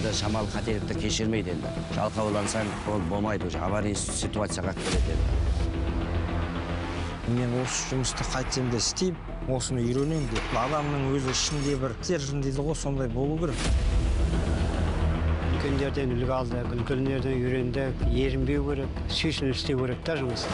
енді шамалы қателікті кешірмейді енді. Жалқаулансаң, ол болмайды, уже аварий ситуацияға келеді. Мен осы жұмысты қайтсем де істеймін, осыны үйренемін деп. Адамның өзі ішінде бір стержень дейді ғой, сондай болу керек. Үлкендерден үлгі алдық, үлкендерден үйрендік, ерінбеу керек, сүйсініп істеу керек та жұмысты.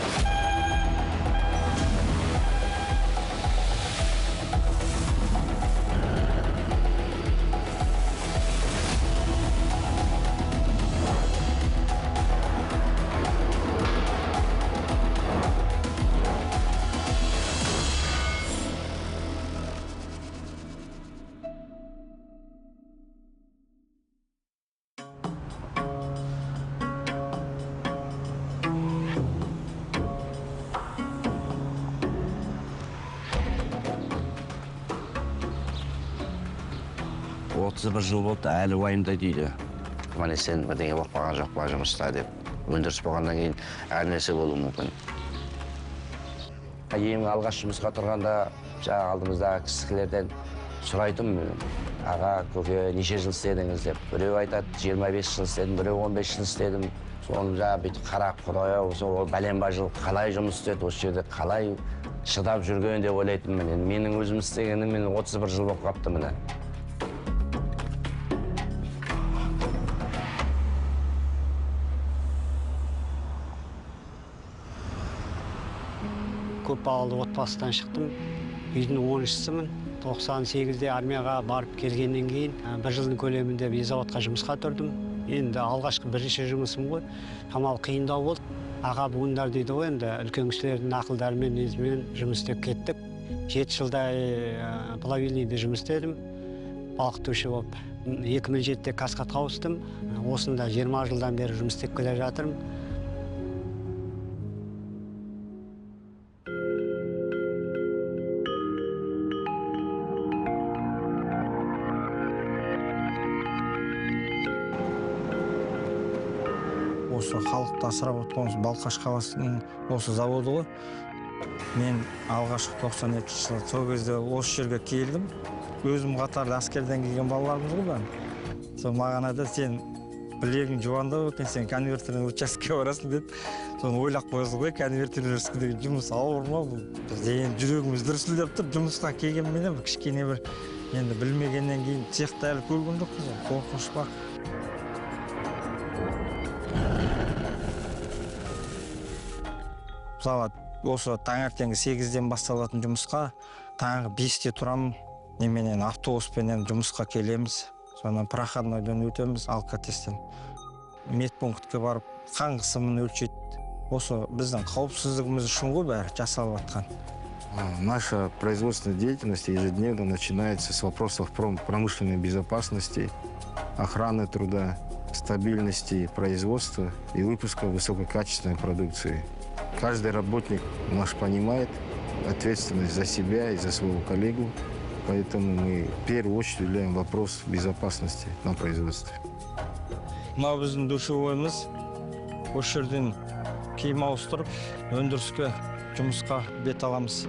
Бір жыл болды, әлі уайымдай дейді. Міне сен бірдеңе оқпаған жоқ па жұмыста деп. Өндіріс болғаннан кейін әр нәрсе болуы мүмкін. Ең алғаш жұмысқа тұрғанда жаңа алдымыздағы кісілерден сұрайтын, аға, көке, неше жыл істедіңіз деп. Біреу айтады, 25 жыл істедім, біреу 15 жыл істедім. Соны жаңа бүйтіп қарап, құдай-ау, ол бәленбай жыл қалай жұмыс істеді, осы жерде қалай шыдап жүрген деп ойлайтынмын. Менің өзім істегенім 31 жыл болып қапты міне. Көп балалы отбасыдан шықтым. Үйдің 10-шысымын. 98-де армияға барып келгеннен кейін бір жылдың көлемінде заводқа жұмысқа тұрдым. Енді алғашқы бірінші жұмысым ғой. Шамалы қиындау болды. Аға буындар дейді ғой, енді үлкен кісілердің ақылдарымен, незімен жұмыс істеп кеттік. 7 жылдай плавильныйда жұмыс істедім. Балқытушы болып. 2007-де Каскадқа ауыстым. Осында 20 жылдан бері жұмыс істеп келе жатырмын. Осы халықты асырап отқанымыз Балқаш қаласының осы заводы ғой. Мен алғашқы 92 жылы сол кезде осы жерге келдім. Өзім қатарда әскерден келген балаларымыз ғой бәрі. Сол маған айтты, сен білегің жуандау екен, сен конвертерлік участке барасың деді. Соны ойлап қойды ғой, конвертерлік деген жұмыс ауыр ма бұл? Бізде енді жүрегіміз дүрсілдеп тұр, жұмысқа келгенменен кішкене бір енді білмегеннен кейін цехта әлі көрген жоқпыз, қорқыныш бар. Мысалы, осы таңертеңгі 8-ден басталатын жұмысқа таңғы 5-те тұрамын. Неменен автобуспенен жұмысқа келеміз. Сонан проходнойдан өтеміз, алкотесттен. Медпунктке барып, қан қысымын өлшейді. Осы біздің қауіпсіздігіміз үшін ғой бәрі жасалып жатқан. Наша производственная деятельность ежедневно начинается с вопросов промышленной безопасности, охраны труда, стабильности производства и выпуска высококачественной продукции. Каждый работник наш понимает ответственность за себя и за своего коллегу, поэтому мы в первую очередь уделяем вопрос безопасности на производстве. Мынау біздің душевойымыз. Осы жерден киім ауыстырып, өндіріске жұмысқа бет аламыз.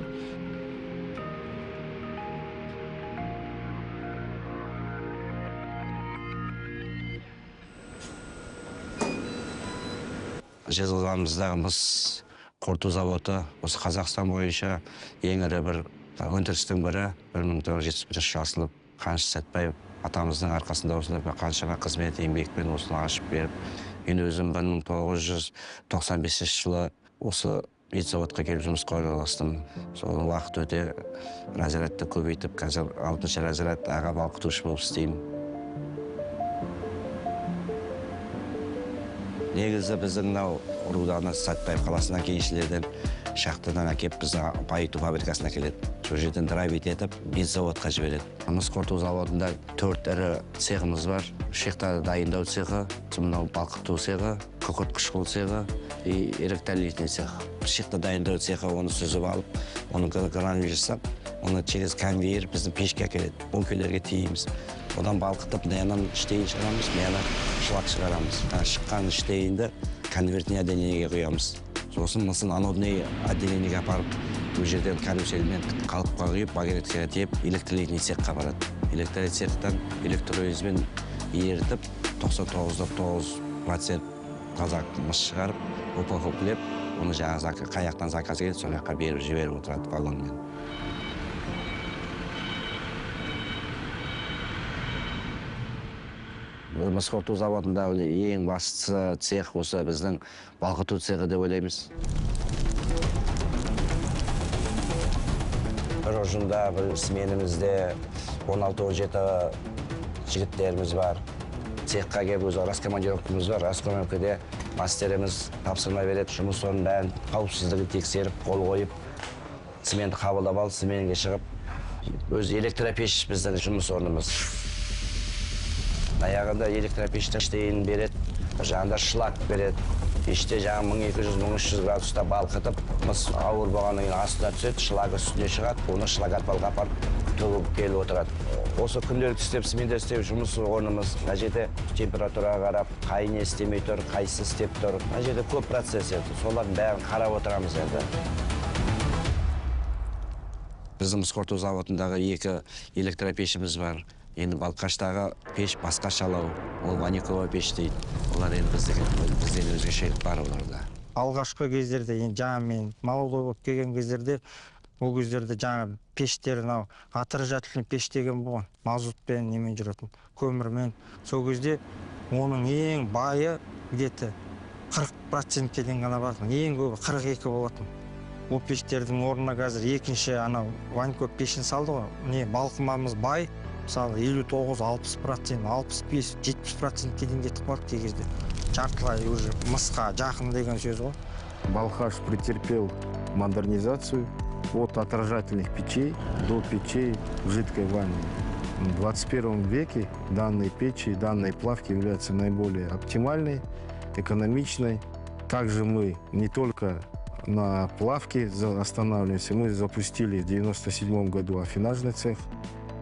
Жезқазғанымыздағымыз қорыту заводы осы Қазақстан бойынша ең ірі бір өндірістің бірі. 1971 жылы ашылып, Қаныш Сәтбаев атамыздың арқасында осында қаншама қызмет еңбекпен осыны ашып беріп, мен өзім 1995 жылы осы медзаводқа келіп жұмысқа орналастым. Сол уақыт өте разрядты көбейтіп, қазір 6-шы разряд аға балқытушы болып істеймін. Негізі біздің Руданы Сәтбаев қаласынан кеншілерден шахтадан әкеп біздің байыту фабрикасына келеді. Сол жерден драйвит етіп, медзаводқа жібереді. Мыс қорыту заводында 4 ірі цехымыз бар. Шехтады дайындау цехы, мынау балқыту цехы, күкірт қышқыл цехы и электролитный цех. Шехта дайындау цехы оны сүзіп алып, оны грануль жасап, оны через конвейер біздің пешке әкеледі. Бункерлерге тиейміз. Одан балқытып, мынадан штейн шығарамыз, мынадан шлак шығарамыз. Шыққан штейнді конвертный отделениеге құямыз. Сосын мысын анодный отделениеге апарып, бұл жерден карусельмен қалыпқа құйып, багереткеге тиеп, электролитный цехқа барады. Электролит цехтан электролизбен ерітіп, 99.9% таза мыс шығарып, упаковкалеп, оны жаңағы қаяқтан заказ келеді, сол жаққа беріп жіберіп отырады баллонмен. Мыс қорыту заводында ең басты цех осы біздің балқыту цехы деп ойлаймыз. Бір ұжымда, бір сменімізде 16-17 жігіттеріміз бар. Цехқа келіп өзі раскомандировкамыз бар. Раскомандировкада мастеріміз тапсырма береді. Жұмыс орнын бәрін қауіпсіздігін тексеріп, қол қойып, сменді қабылдап алып, сменге шығып, өзі электропеш біздің жұмыс орнымыз. Аяғында электропештің штейін береді, жаңында шлак береді. Пеште жаңа 1200-1300 градуста балқытып, мыс ауыр болғаннан кейін астына түседі, шлаг үстіне шығады, оны шлаг атпалға апарып төгіп келіп отырады. Осы күнделікті істеп, сменде істеп жұмыс орнымыз, мына жерде температураға қарап, қай не істемей тұр, қайсы істеп тұр. Мына жерде көп процесс еді, солардың бәрін қарап отырамыз енді. Біздің мыс қорыту заводындағы 2 электропешіміз бар. Енді Балқаштағы пеш басқашалау, ол ваниковый пеш дейді. Олар енді бізден өзгешелік бар оларда. Алғашқы кездерде, енді жаңа мен молодой болып келген кездерде, ол кездерде жаңа пештер, отражательный пеш деген болған. Мазутпен немен жүретін, көмірмен. Сол кезде оның ең байы где-то 40%-ке дейін ғана бардың. Ең көбі 42 болатын. Ол пештердің орнына қазір екінші ваниковый пешін салды ғой. Балқымамыз бай. Мысалы 59-60%, 65-70%-ке дейін кетіп қалды кей кезде. Жартылай уже мысқа жақын деген сөз ғой. Балхаш претерпел модернизацию от отражательных печей до печей в жидкой ванне. В 21 веке данные печи, данные плавки являются наиболее оптимальной, экономичной. Также мы не только на плавке останавливаемся, мы запустили в 1997 году афинажный цех.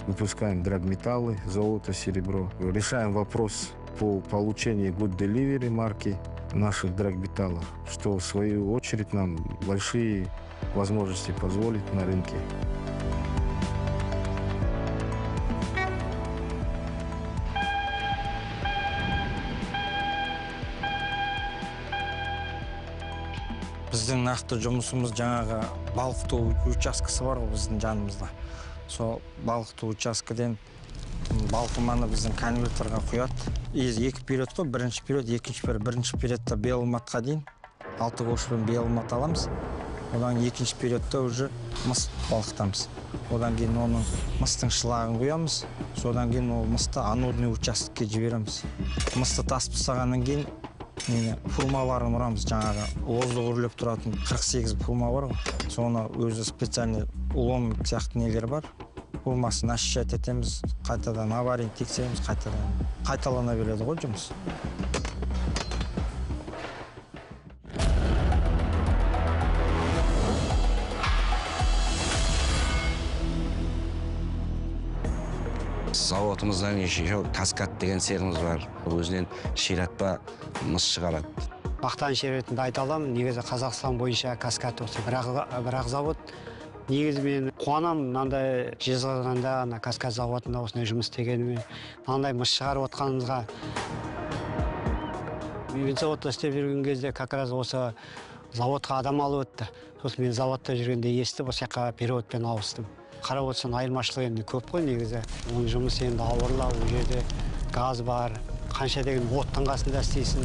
Выпускаем драгметаллы, золото, серебро. Решаем вопрос по получению Good Delivery марки наших драгметаллов, что в свою очередь нам большие возможности позволит на рынке. Біздің нақты жұмысымыз жаңағы балқыту учаскесі бар ғой біздің жанымызда. Сол балқыту учаскеден балқыманы біздің конвертерға құяды. 2 период қой, бірінші период, екінші период. Бірінші периодта белматқа дейін 6 кошпен белмат аламыз. Одан екінші периодта уже мыс балқытамыз. Одан кейін оның мыстың шылағын құямыз. Содан кейін ол мысты анодный участокке жібереміз. Мысты тасып тастағаннан кейін фурмаларын ұрамыз. Жаңағы оздық үрлеп тұратын 48 фурма бар ғой. Соны өзі специальный улом сияқты нелер бар. Фурмасын очищать етеміз, қайтадан аварийны тексереміз, қайталана береді ғой жұмыс. Заводымыздан еще каскад деген цехымыз бар. Өзінен ширатпа мыс шығарады. Мақтан шеретінде айта аламын, негізі Қазақстан бойынша каскад осы бірақ завод. Негізі мен қуанам, мынандай Жезқазғанда каскад заводында осындай жұмыс істегеніме, мынандай мыс шығарып отқанымызға. Мен заводта істеп жүрген кезде как раз осы заводқа адам алып өтті. Сосын мен заводта жүргенде естіп, осы жаққа переводпен ауыстым. Қарап отырсаң айырмашылық енді көп қой негізі. Оның жұмысы енді ауырлау, ол жерде газ бар, қанша деген оттың қасында істейсің,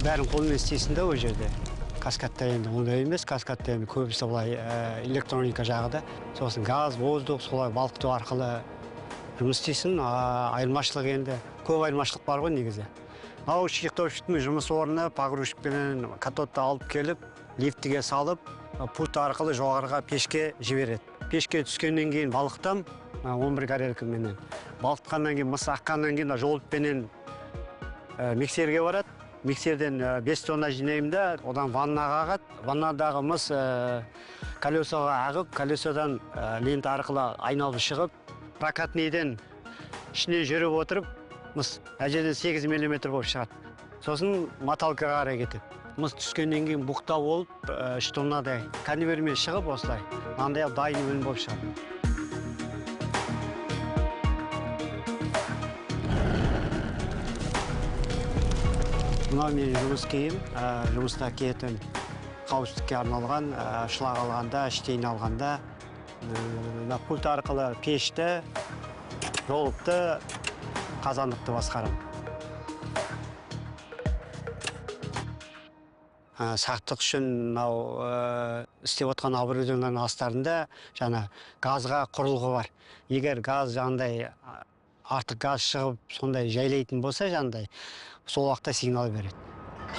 бәрін қолмен істейсің да ол жерде. Каскадта енді ондай емес, каскадта енді көбісі олай электроника жағыда. Сосын газ, воздух, солай балқыту арқылы жұмыс істейсің. Айырмашылық енді көп айырмашылық бар ғой негізі. Ау шиықтаушықтың жұмыс орны погрузчикпен катодты алып келіп, лифтіге салып, пульт арқылы жоғарыға пешке жібереді. Пешке түскеннен кейін балқытам, 11 горелкаменен. Балқытқаннан кейін, мыс аққаннан кейін жолыппенен миксерге барады. Миксерден 5 тонна жинаймын да, одан ваннаға ағады. Ваннадағы мыс колесоға ағып, колесодан лента арқылы айналып шығып, прокатныйден ішіне жүріп отырып, мыс әжеден 8 мм болып шығады. Сосын моталкаға қарай кетеді. Мыс түскеннен кейін бұқта болып, 3 тоннадай конвейермен шығып осылай, мынандай дайын өнім болып шығады. мынау менің жұмыс киім, жұмысына киетін қауіпсіздікке арналған, шлаг алғанда, штейн алғанда, пульт арқылы пешті, жолыпты, қазандықты басқарам. Сақтық үшін істеп отқан аборудованың астарында жаңа газға құрылғы бар. Егер газ жаңдай артық газ шығып, сондай жайлайтын болса жаңдай, сол уақытта сигнал береді.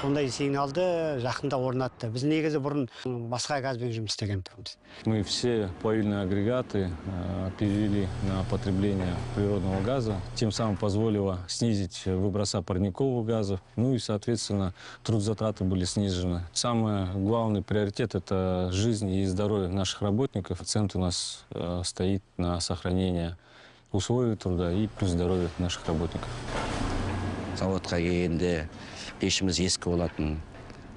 Сондай сигналды жақында орнатты. Біз негізі бұрын басқа газбен жұмыс істеген тұрмыз. Мы все плавильные агрегаты перевели на потребление природного газа, тем самым позволило снизить выброса парниковых газов, ну и, соответственно, трудозатраты были снижены. Самый главный приоритет – это жизнь и здоровье наших работников. Акцент у нас стоит на сохранение условий труда и плюс здоровья наших работников. Заводқа келгенде пешіміз ескі болатын.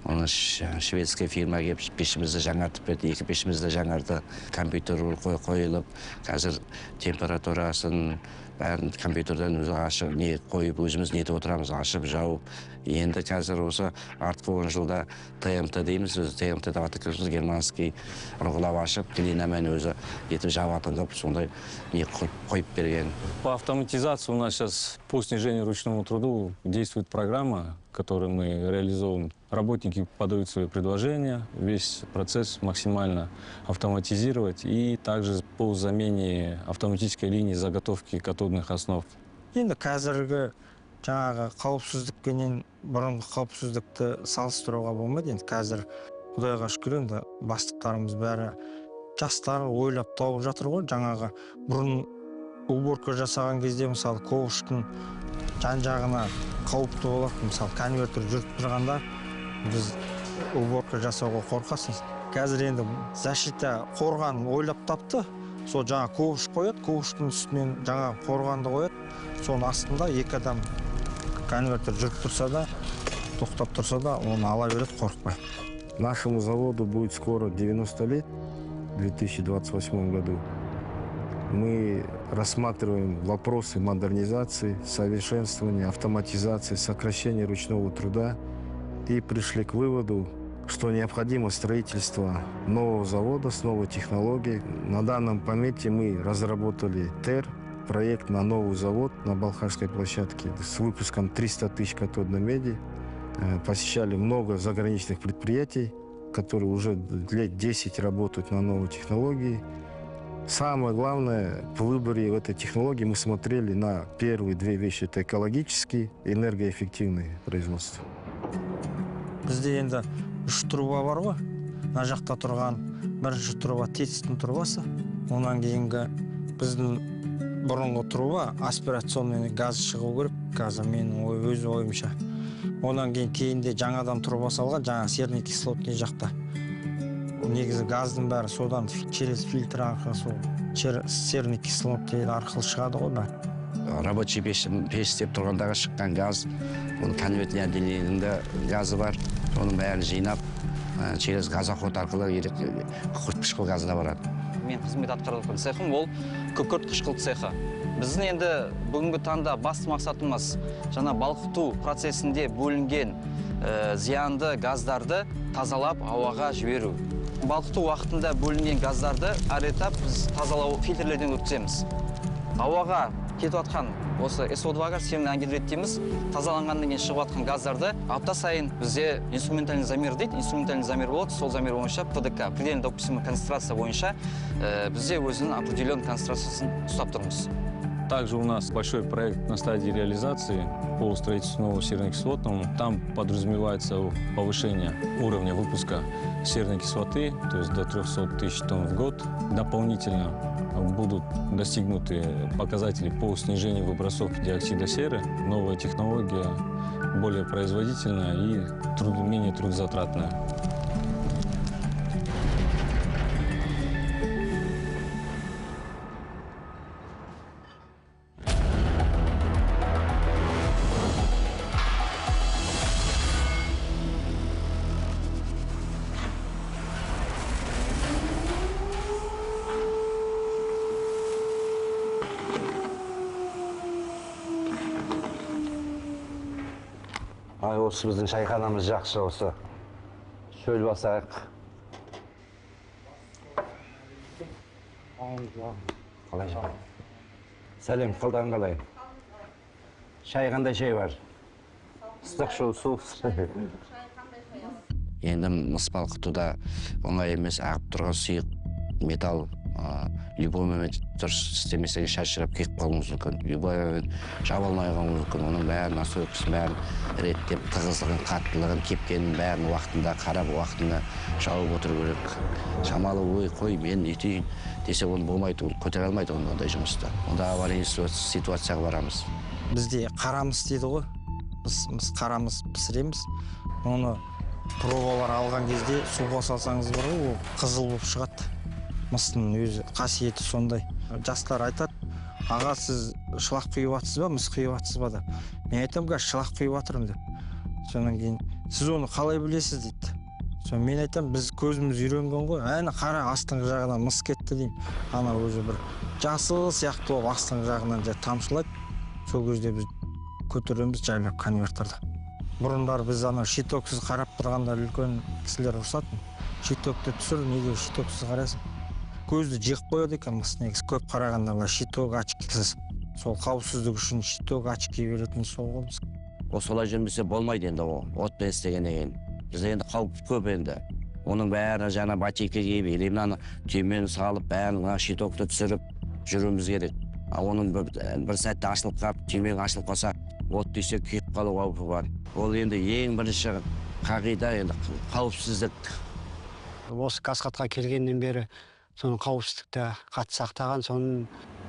Оны шведский фирма келіп пешімізді жаңартып берді, екі пешімізді жаңарды. Компьютер қойылып, қазір температурасын бәрін компьютерден өзі ашып, не қойып, өзіміз нетіп отырамыз, ашып, жауып. Енді қазір осы артқы 10 жылда ТМТ дейміз, өзі ТМТ деп атап көрсіз, германский ұрғылап ашып, клинамен өзі етіп жабатын қып, сондай не қойып берген. По автоматизации у нас сейчас по снижению ручному труду действует программа, которую мы реализовываем. Работники подают свои предложения, весь процесс максимально автоматизировать и также по замене автоматической линии заготовки катодных основ. Енді қазіргі жаңағы қауіпсіздікпенен бұрынғы қауіпсіздікті салыстыруға болмайды. Енді қазір Құдайға шүкір енді бастықтарымыз бәрі жастар ойлап тауып жатыр ғой. Жаңағы бұрын уборка жасаған кезде мысалы ковштың жан-жағына қауіпті болады. Мысалы конвертер жүріп тұрғанда біз уборка жасауға қорқасыз. Қазір енді защита қорған ойлап тапты. Сол жаңа ковш қояды, ковштың үстінен жаңа қорғанды қояды. Соның астында екі адам конвертер жүріп тұрса да, тоқтап тұрса да, оны ала береді, қорықпай. Нашему заводу будет скоро 90 лет, в 2028 году. Мы рассматриваем вопросы модернизации, совершенствования, автоматизации, сокращения ручного труда и пришли к выводу, что необходимо строительство нового завода с новой технологией. На данном моменте мы разработали ТЭР, проект на новый завод на Балхашской площадке с выпуском 300 тысяч катодной меди. Посещали много заграничных предприятий, которые уже лет 10 работают на новой технологии. Самое главное, по выборе этой технологии мы смотрели на первые две вещи. Это экологические и энергоэффективные производства. Бізде енді 3 труба бар ғой. Мына жақта тұрған бірінші труба тетістің трубасы. Онан кейінгі біздің бұрынғы труба аспирационный газ шығу керек. Қазір менің өз ойымша. Онан кейінде жаңадан труба салған, жаңа серный кислотный жақта. Негізі газдың бәрі содан через фильтр арқылы, серный кислотный арқылы шығады ғой бәрі. Рабочий пеш істеп тұрғандағы шыққан газ, оның конвертер отделениесінде газы бар. Оның бәрін жинап, через газоход арқылы күкірт қышқыл газына барады. Мен қызмет атқарып жатқан цехым ол күкірт қышқыл цехы. Біздің енді бүгінгі таңда басты мақсатымыз жаңа балқыту процесінде бөлінген зиянды газдарды тазалап ауаға жіберу. Балқыту уақытында бөлінген газдарды әр этап біз тазалау фильтрлерден өткіземіз. Ауаға кетіп жатқан осы СО2 газ, семен ангидрид дейміз, тазаланғаннан кейін шығып жатқан газдарды апта сайын бізде инструментальный замер дейді. Инструментальный замер болады, сол замер бойынша ПДК, предельно допустимая концентрация бойынша бізде өзінің определенный концентрациясын ұстап тұрмыз. Также у нас большой проект на стадии реализации по строительству нового серно-кислотного. Там подразумевается повышение уровня выпуска серной кислоты, то есть до 300 тысяч тонн в год. Дополнительно будут достигнуты показатели по снижению выбросов диоксида серы. Новая технология более производительная и менее трудозатратная. ой, осы біздің шайханамыз жақсы осы. Шөл басайық. Қалай жа? Сәлем, қалдан қалай? Шай қандай шай бар? Ыстық су. Енді мыс балқытуда оңай емес, ағып тұрған сұйық металл любой момент дұрыс істемесең шашырап кетіп қалуыңыз мүмкін. Любой момент жаба алмай қалуыңыз мүмкін. Оның бәрін, насойкасын бәрін реттеп, тығыздығын, қаттылығын, кепкенін бәрін уақытында қарап, уақытында жауып отыру керек. Шамалы ой, қой, мен етейін десе оны болмайды, көтере алмайды ондай жұмысты. Онда авария ситуацияға барамыз. Бізде қарамыз дейді ғой. Біз қарамыз пісіреміз. Оны пробалар алған кезде суға салсаңыз бар ғой, ол қызыл болып шығады. Мыстың өзі қасиеті сондай. Жастар айтады, аға сіз шылақ құйып атсыз ба, мыс құйып атсыз ба деп. Мен айтамын, шылақ құйып атырмын деп. Сонан кейін сіз оны қалай білесіз дейді. Мен айтамын, біз көзіміз үйренген ғой. Әне қара астыңғы жағынан мыс кетті деймін. Ана өзі бір жасыл сияқты болып астыңғы жағынан тамшылайды. Сол кезде біз көтереміз жайлап конвертерді. Бұрындар біз щитоксыз қарап тұрғанда үлкен кісілер ұрсатын. Щитокты түсір, неге щитоксыз қарайсың? Көзді жек қояды екен мыс негізі. Көп қарағанда щиток очкисіз. Сол қауіпсіздік үшін щиток очки беретін сол ғой біз. Солай жүрмесе болмайды енді ол. Отпен істегеннен кейін. Бізде енді қауіп көп енді. Оның бәрі жаңа ботинка киіп, елемнаны түймен салып, бәрін щитокты түсіріп жүруіміз керек. Оның бір сәтте ашылып қалып, түймен ашылып қалса, от түйсе күйіп қалу қаупі бар. Ол енді ең бірінші қағида енді қауіпсіздік. Осы Каскадқа келгеннен бері соның қауіпсіздікті қатты сақтаған, соның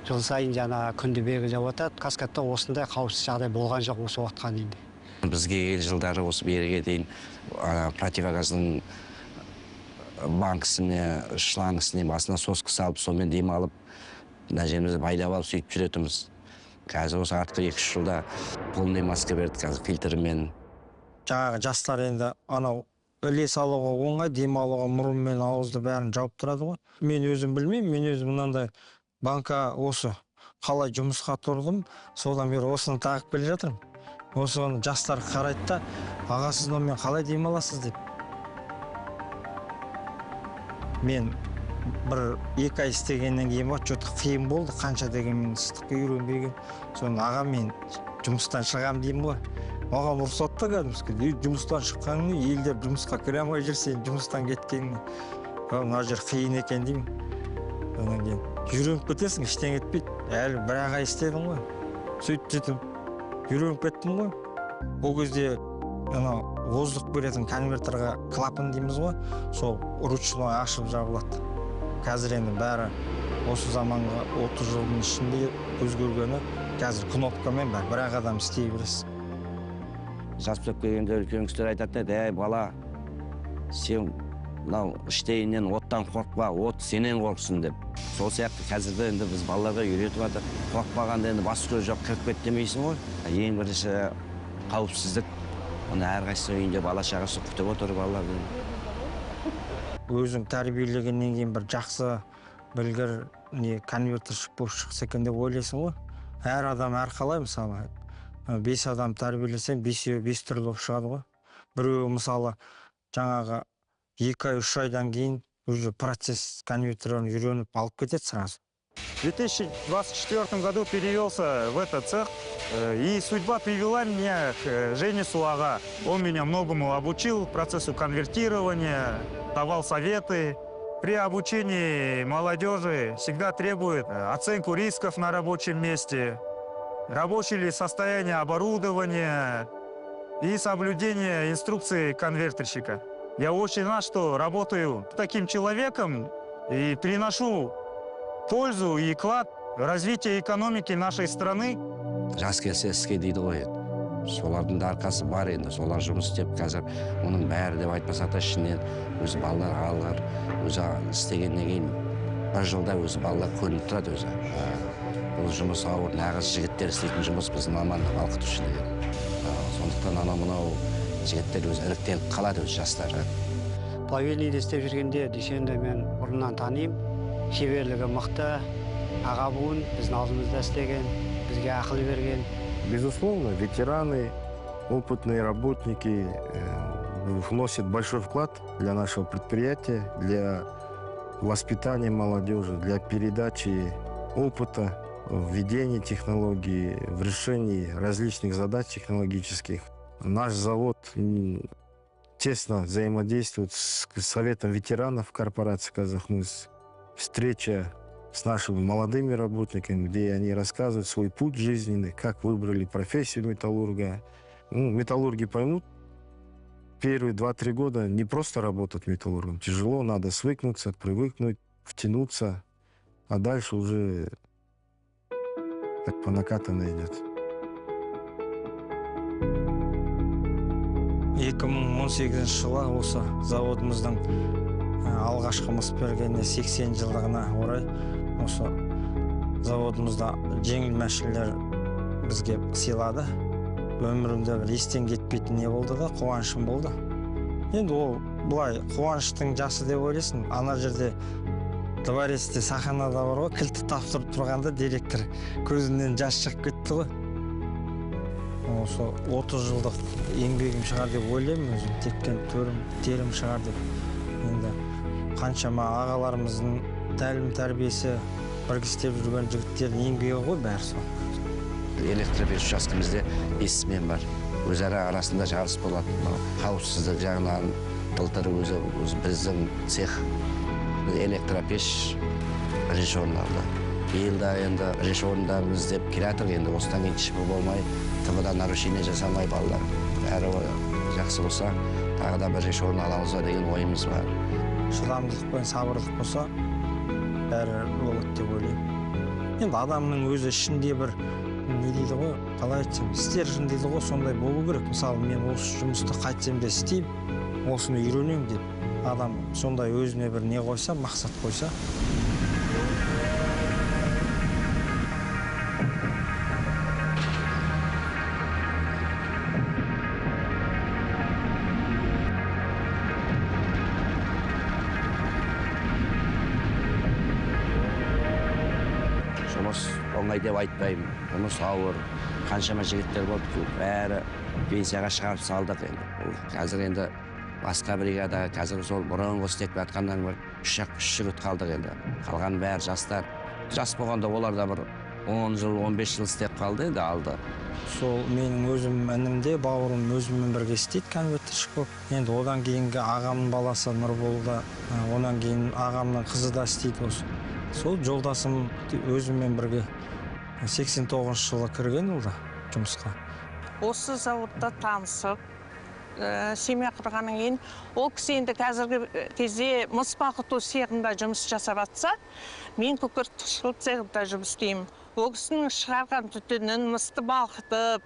жыл сайын жаңа күнді белгілеп жатады. Каскадта осындай қауіпсіз жағдай болған жоқ осы уақытқа дейін. Бізге жылдары осы берге дейін противогазның банкісіне, шлангісіне басына соскы салып, сонымен дем алып, мына жерімізді байлап алып сөйтіп жүретіміз. Қазір осы артқы 2-3 жылда полный маска берді, қазір фильтрмен. Жаңағы жастар енді анау іле салуға оңай, дем алуға мұрын мен ауызды бәрін жауып тұрады ғой. Мен өзім білмеймін, мен өзім мынандай банка осы қалай жұмысқа тұрдым, содан бері осыны тағып келе жатырмын. Осыны жастар қарайды да, аға сіз онымен қалай дем аласыз деп. Мен бір 2 ай істегеннен кейін что-то қиын болды, қанша дегенмен ыстыққа үйренбеген. Соны аға мен жұмыстан шығам деймін ғой. Оған ұрсатты кәдімгі, жұмыстан шыққанын, елдер жұмысқа кіре алмай жүрсен, жұмыстан кеткенін. Мына жер қиын екен деймін. Онан кейін үйреніп кетесің, ештеңе етпейді. Әлі бір ай істедім ғой. Сөйтіп үйреніп кеттім ғой. Ол кезде воздух беретін конвертерға клапан дейміз ғой. Сол ручной ашып жабылады. Қазір енді бәрі осы заманға 30 жылдың ішінде өзгергені, қазір кнопкамен бір адам істей бересіз. Жасып келгенде үлкен кісілер айтатын еді, әй бала, сен мынау іштейінен оттан қорқпа, от сенен қорқсын деп. Сол сияқты қазірде енді біз балаларға үйретіп жатыр. Қорқпағанда енді бас көз жоқ кіріп кет демейсің ғой. Ең бірінші қауіпсіздік. Оны әрқайсысы үйінде бала шағасы күтіп отыр балалардың. Өзің тәрбиелегеннен кейін бір жақсы білгір конвертерші болып шықса екен деп ойлайсың ғой. Әр адам әрқалай, мысалы 5 адам тәрбиелесең 5 түрлі болып шығады ғой. Біреуі мысалы жаңағы 2-3 айдан кейін уже процесс конвертерін үйреніп алып кетеді сразу. В 2024 году перевелся в этот цех, и судьба привела меня к Женису Ага. Он меня многому обучил, процессу конвертирования, давал советы. При обучении молодежи всегда требует оценку рисков на рабочем месте, рабочее ли состояние оборудования и соблюдение инструкций конвертерщика. Я очень рад, что работаю таким человеком и приношу пользу и вклад в развитие экономики нашей страны. Жас келсе іске дейді ғой. Солардың да арқасы бар енді, солар жұмыс істеп қазір оның бәрі деп айтпаса да ішінен өзі балалар алғыр, өзі істегеннен кейін бір жылда өзі балалар көрініп тұрады өзі. Бұл жұмыс ауыр, нағыз жігіттер істейтін жұмыс біздің мамандық балқытушылығы. Сондықтан мынау жігіттер өзі іріктеніп қалады өз жастары. Плавильныйда істеп жүргенде Дүйсенді мен бұрыннан танимын. Шеберлігі мықты, аға буын біздің алдымызда істеген, бізге ақыл берген. Безусловно, ветераны опытные работники вносят большой вклад для нашего предприятия, для воспитания молодежи, для передачи опыта, в введении технологий, в решении различных задач технологических. Наш завод тесно взаимодействует с Советом ветеранов корпорации «Казахмыс». Встреча с нашими молодыми работниками, где они рассказывают свой путь жизненный, как выбрали профессию металлурга. Металлурги поймут, первые 2-3 года не просто работать металлургом. Тяжело, надо свыкнуться, привыкнуть, втянуться, а дальше уже так по накатанной идет. 2018 жылы осы заводымыздың алғашқы мыс бергеніне 80 жылдығына орай осы заводымызда жеңіл мәшинелер бізге сыйлады. Өмірімде бір естен кетпейтін не болды да, қуанышым болды. Енді ол бұлай қуаныштың жасы деп ойлайсың. Ана жерде дворецте сахнада бар ғой, кілтті тапсырып тұрғанда директор көзінен жас шығып кетті ғой. Осы 30 жылдық еңбегім шығар деп ойлаймын өзім. Теккен терім шығар деп. Енді қаншама ағаларымыздың тәлім тәрбиесі бірге істеп жүрген жігіттердің еңбегі ғой бәрі сол. Электропеш учаскемізде 5 смен бар. Өзара арасында жарыс болады. Қауіпсіздік жағынан былтыр өзі біздің цех электропеш бірінші орын алды. Биылда енді бірінші орындамыз деп келатыр, енді осыдан кейін кішіпі болмай, тымыда нарушение жасамай балалар. Бәрі жақсы болса, тағы да бірінші орын аламыз ба деген ойымыз бар. Шыдамдылық пен сабырлық болса, бәрі болады деп ойлаймын. Енді адамның өзі ішінде бір не дейді ғой, қалай айтсам, стержен дейді ғой, сондай болу керек. Мысалы, мен осы жұмысты қайтсам да істеймін, осыны үйренемін деп. Адам сондай өзіне бір не қойса, мақсат қойса. Жұмыс оңай деп айтпаймын. Жұмыс ауыр. Қаншама жігіттер болды, бәрі пенсияға шығарып салдық енді. Қазір енді басқа бригада, қазір сол бұрынғы істеп жатқаннан бір 3 жігіт қалдық енді. Қалған бәрі жастар. Жас болғанда олар да бір 10 жыл, 15 жыл істеп қалды енді алды. Сол менің өзім інімде, бауырым өзіммен бірге істейді конвертерші болып. Енді одан кейінгі ағамның баласы Нұрболда, онан кейін ағамның қызы да істейді осы. Сол жолдасым өзіммен бірге 89 жылы кірген олда жұмысқа. Осы заводта танысып, семья құрғаннан кейін, ол кісі енді қазіргі кезде мыс балқыту цехында жұмыс жасап жатса, мен күкірт қышқыл цехында жұмыс істеймін. Ол кісінің шығарған түтінін, мысты балқытып,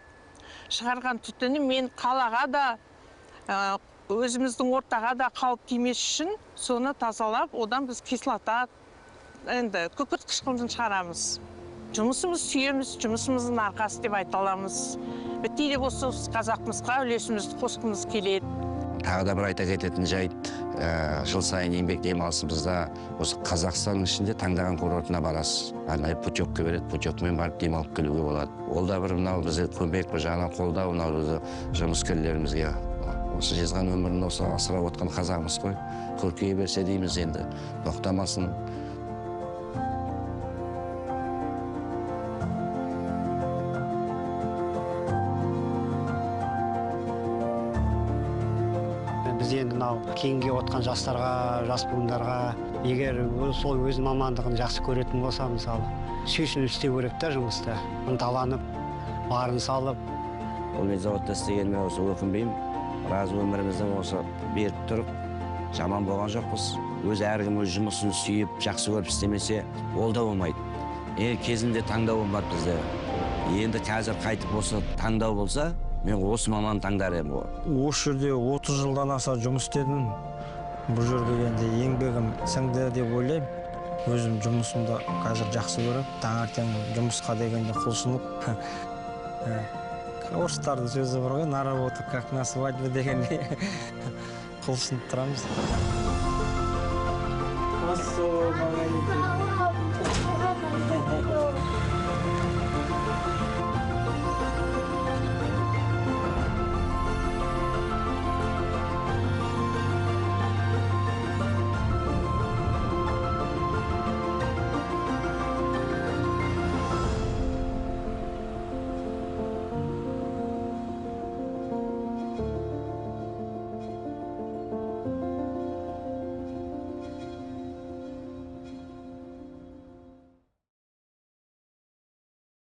шығарған түтіні мен қалаға да, өзіміздің ортаға да қауіп тимес үшін соны тазалап, одан біз кислота, енді күкірт қышқылын шығарамыз. Жұмысымыз сүйеміз, жұмысымыздың арқасы деп айта аламыз. Бітті де осы қазақмысқа үлесімізді қосқымыз келеді. Тағы да бір айта кететін жайт, жыл сайын еңбек демалысымызда осы Қазақстанның ішінде таңдаған курортына барасыз. Арнайы путевка береді, путевкамен барып демалып келуге болады. Ол да бір мынау бізге көмек, бір жағынан қолдау мынау жұмыскерлерімізге. Осы жезған өмірін осы асырап отқан қазақмыз ғой. Көркейе берсе дейміз енді, тоқтамасын. Біз енді кейінге отқан жастарға, жас буындарға, егер сол өз мамандығын жақсы көретін болса, мысалы, сүйсініп істеу керек та жұмысты, ынталанып, барын салып. Ол мен заводта істегеніме осы өкінбеймін. Біраз өміріміздің осы беріп тұрып, жаман болған жоқпыз. Өз әркім өз жұмысын сүйіп, жақсы көріп істемесе, ол да болмайды. Кезінде таңдау бар бізде. Енді қазір қайтып осы таңдау болса, мен осы маман таңдар едім. Осы жерде 30 жылдан аса жұмыс істедім. Бұл жерге енді еңбегім сіңді деп ойлаймын. Өзім жұмысымды қазір жақсы көріп, таңертең жұмысқа дегенде құлшынып. Орыстардың сөзі бар ғой, на работу как на свадьбу дегенде құлшынып тұрамыз. Ассалаумағалейкум.